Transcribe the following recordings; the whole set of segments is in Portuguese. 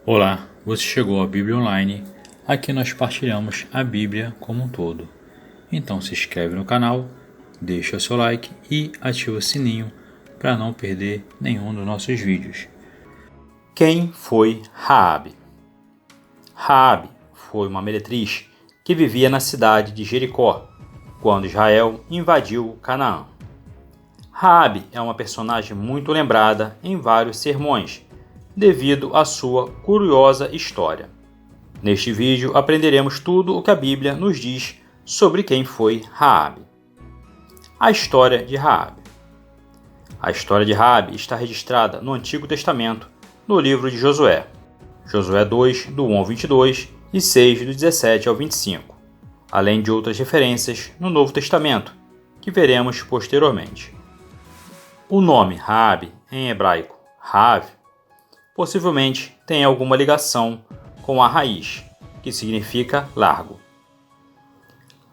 Olá, você chegou à Bíblia Online. Aqui nós partilhamos a Bíblia como um todo. Então se inscreve no canal, deixa seu like e ativa o sininho para não perder nenhum dos nossos vídeos. Quem foi Raabe? Raabe foi uma meretriz que vivia na cidade de Jericó, quando Israel invadiu Canaã. Raabe é uma personagem muito lembrada em vários sermões, devido à sua curiosa história. Neste vídeo aprenderemos tudo o que a Bíblia nos diz sobre quem foi Raabe. A história de Raabe. A história de Raabe está registrada no Antigo Testamento, no livro de Josué. Josué 2, do 1 ao 22 e 6, do 17 ao 25, além de outras referências no Novo Testamento, que veremos posteriormente. O nome Raabe, em hebraico Rav, possivelmente tem alguma ligação com a raiz, que significa largo.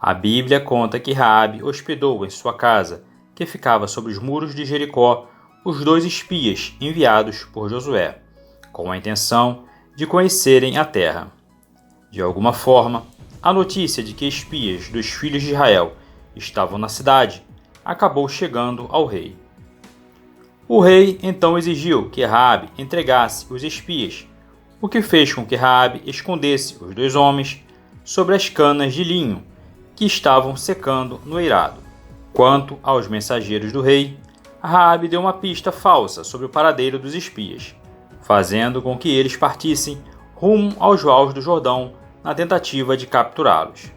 A Bíblia conta que Raabe hospedou em sua casa, que ficava sobre os muros de Jericó, os 2 espias enviados por Josué, com a intenção de conhecerem a terra. De alguma forma, a notícia de que espias dos filhos de Israel estavam na cidade acabou chegando ao rei. O rei então exigiu que Raabe entregasse os espias, o que fez com que Raabe escondesse os 2 homens sobre as canas de linho que estavam secando no eirado. Quanto aos mensageiros do rei, Raabe deu uma pista falsa sobre o paradeiro dos espias, fazendo com que eles partissem rumo aos vales do Jordão na tentativa de capturá-los.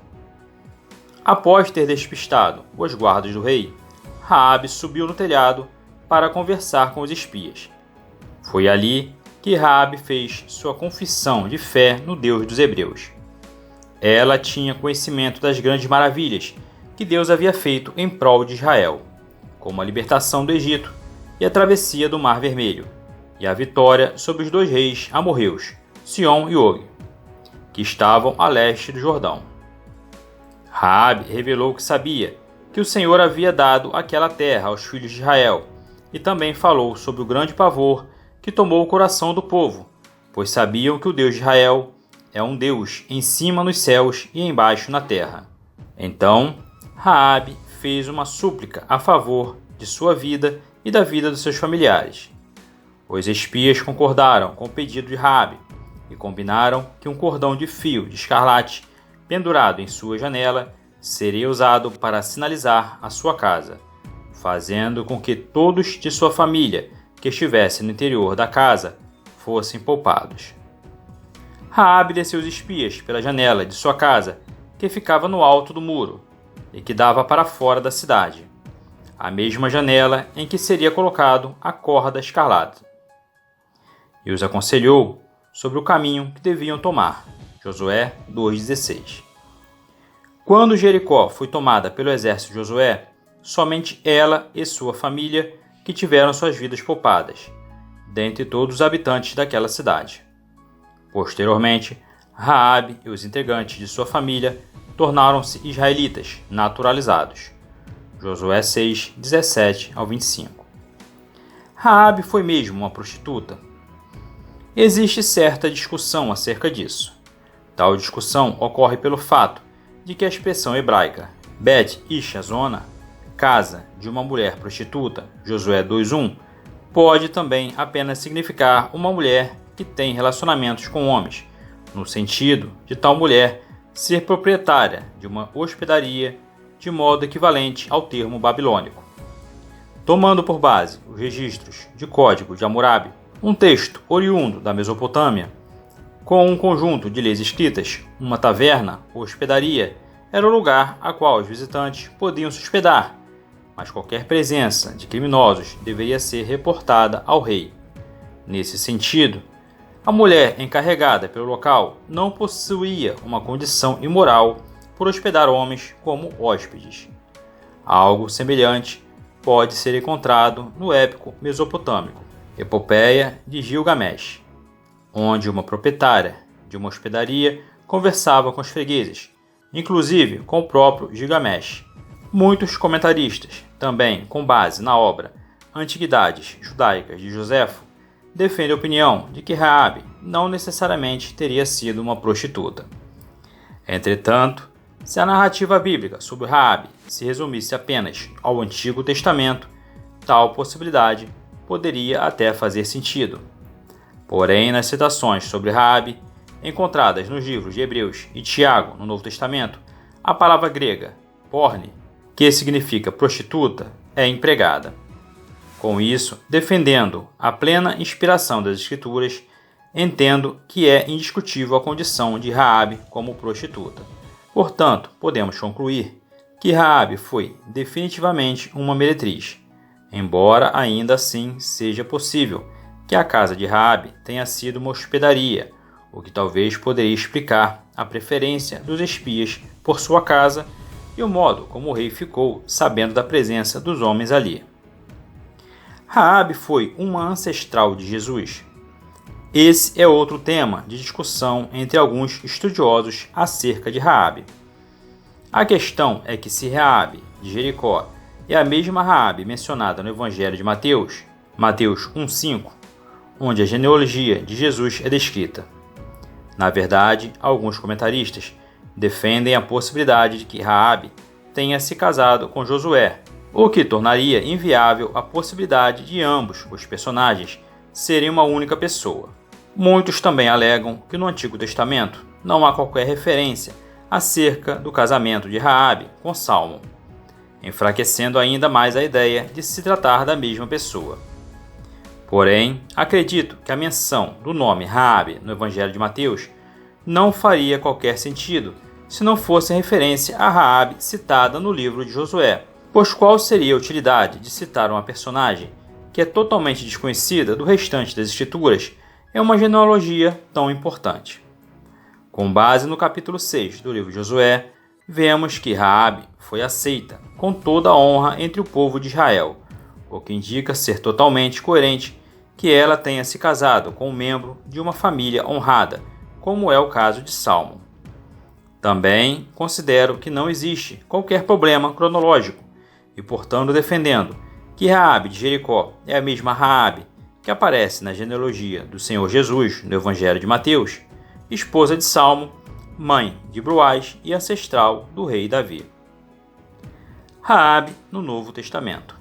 Após ter despistado os guardas do rei, Raabe subiu no telhado para conversar com os espias. Foi ali que Raabe fez sua confissão de fé no Deus dos Hebreus. Ela tinha conhecimento das grandes maravilhas que Deus havia feito em prol de Israel, como a libertação do Egito e a travessia do Mar Vermelho, e a vitória sobre os 2 reis amorreus, Siom e Og, que estavam a leste do Jordão. Raabe revelou que sabia que o Senhor havia dado aquela terra aos filhos de Israel, e também falou sobre o grande pavor que tomou o coração do povo, pois sabiam que o Deus de Israel é um Deus em cima nos céus e embaixo na terra. Então, Raabe fez uma súplica a favor de sua vida e da vida dos seus familiares. Os espias concordaram com o pedido de Raabe e combinaram que um cordão de fio de escarlate pendurado em sua janela seria usado para sinalizar a sua casa, fazendo com que todos de sua família que estivessem no interior da casa fossem poupados. Raabe desceu os espias pela janela de sua casa, que ficava no alto do muro e que dava para fora da cidade, a mesma janela em que seria colocado a corda escarlate. E os aconselhou sobre o caminho que deviam tomar. Josué 2,16. Quando Jericó foi tomada pelo exército de Josué, somente ela e sua família que tiveram suas vidas poupadas, dentre todos os habitantes daquela cidade. Posteriormente, Raabe e os integrantes de sua família tornaram-se israelitas naturalizados. Josué 6, 17 ao 25. Raabe foi mesmo uma prostituta? Existe certa discussão acerca disso. Tal discussão ocorre pelo fato de que a expressão hebraica Bet Isha Zona, casa de uma mulher prostituta, Josué 2:1, pode também apenas significar uma mulher que tem relacionamentos com homens, no sentido de tal mulher ser proprietária de uma hospedaria de modo equivalente ao termo babilônico. Tomando por base os registros de Código de Hammurabi, um texto oriundo da Mesopotâmia, com um conjunto de leis escritas, uma taverna ou hospedaria era o lugar a qual os visitantes podiam se hospedar, mas qualquer presença de criminosos deveria ser reportada ao rei. Nesse sentido, a mulher encarregada pelo local não possuía uma condição imoral por hospedar homens como hóspedes. Algo semelhante pode ser encontrado no épico mesopotâmico, Epopeia de Gilgamesh, onde uma proprietária de uma hospedaria conversava com os fregueses, inclusive com o próprio Gilgamesh. Muitos comentaristas, também com base na obra Antiguidades Judaicas de Joséfo, defende a opinião de que Raabe não necessariamente teria sido uma prostituta. Entretanto, se a narrativa bíblica sobre Raabe se resumisse apenas ao Antigo Testamento, tal possibilidade poderia até fazer sentido. Porém, nas citações sobre Raabe, encontradas nos livros de Hebreus e Tiago no Novo Testamento, a palavra grega porne, que significa prostituta, é empregada. Com isso, defendendo a plena inspiração das Escrituras, entendo que é indiscutível a condição de Raabe como prostituta. Portanto, podemos concluir que Raabe foi definitivamente uma meretriz, embora ainda assim seja possível que a casa de Raabe tenha sido uma hospedaria, o que talvez poderia explicar a preferência dos espias por sua casa e o modo como o rei ficou sabendo da presença dos homens ali. Raabe foi uma ancestral de Jesus. Esse é outro tema de discussão entre alguns estudiosos acerca de Raabe. A questão é que se Raabe de Jericó é a mesma Raabe mencionada no Evangelho de Mateus, Mateus 1,5, onde a genealogia de Jesus é descrita. Na verdade, alguns comentaristas defendem a possibilidade de que Raabe tenha se casado com Josué, o que tornaria inviável a possibilidade de ambos os personagens serem uma única pessoa. Muitos também alegam que no Antigo Testamento não há qualquer referência acerca do casamento de Raabe com Salmão, enfraquecendo ainda mais a ideia de se tratar da mesma pessoa. Porém, acredito que a menção do nome Raabe no Evangelho de Mateus não faria qualquer sentido se não fosse referência a Raabe citada no livro de Josué, pois qual seria a utilidade de citar uma personagem que é totalmente desconhecida do restante das Escrituras em uma genealogia tão importante? Com base no capítulo 6 do livro de Josué, vemos que Raabe foi aceita com toda a honra entre o povo de Israel, o que indica ser totalmente coerente que ela tenha se casado com um membro de uma família honrada, como é o caso de Salmão. Também considero que não existe qualquer problema cronológico e, portanto, defendendo que Raabe de Jericó é a mesma Raabe que aparece na genealogia do Senhor Jesus no Evangelho de Mateus, esposa de Salmo, mãe de Boaz e ancestral do rei Davi. Raabe no Novo Testamento.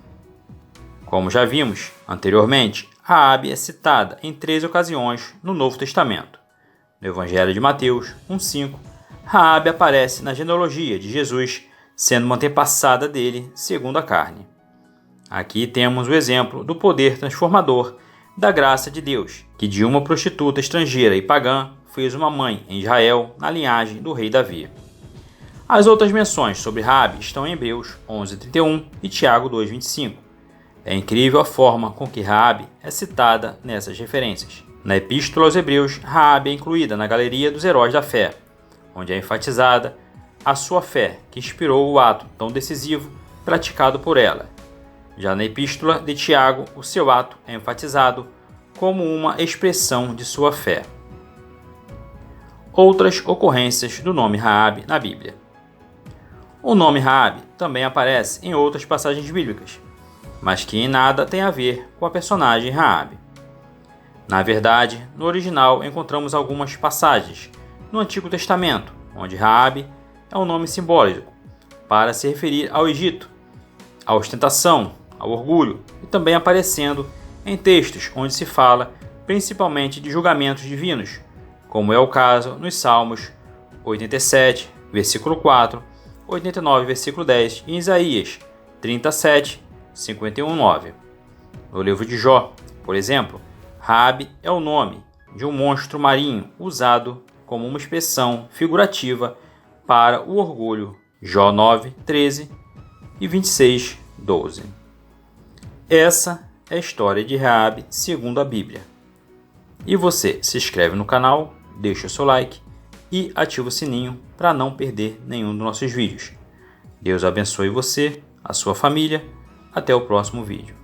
Como já vimos anteriormente, Raabe é citada em 3 ocasiões no Novo Testamento. No Evangelho de Mateus 1,5, Raabe aparece na genealogia de Jesus, sendo uma antepassada dele segundo a carne. Aqui temos o exemplo do poder transformador da graça de Deus, que de uma prostituta estrangeira e pagã fez uma mãe em Israel na linhagem do rei Davi. As outras menções sobre Raabe estão em Hebreus 11,31 e Tiago 2,25. É incrível a forma com que Raabe é citada nessas referências. Na Epístola aos Hebreus, Raabe é incluída na galeria dos heróis da fé, onde é enfatizada a sua fé que inspirou o ato tão decisivo praticado por ela. Já na Epístola de Tiago, o seu ato é enfatizado como uma expressão de sua fé. Outras ocorrências do nome Raabe na Bíblia. O nome Raabe também aparece em outras passagens bíblicas, mas que em nada tem a ver com a personagem Raabe. Na verdade, no original encontramos algumas passagens no Antigo Testamento, onde Raabe é um nome simbólico para se referir ao Egito, à ostentação, ao orgulho e também aparecendo em textos onde se fala principalmente de julgamentos divinos, como é o caso nos Salmos 87, versículo 4, 89, versículo 10 e em Isaías 37, 51, 9. No livro de Jó, por exemplo, Raabe é o nome de um monstro marinho usado como uma expressão figurativa para o orgulho. Jó 9, 13 e 26, 12. Essa é a história de Raabe segundo a Bíblia. E você se inscreve no canal, deixa o seu like e ativa o sininho para não perder nenhum dos nossos vídeos. Deus abençoe você, a sua família. Até o próximo vídeo.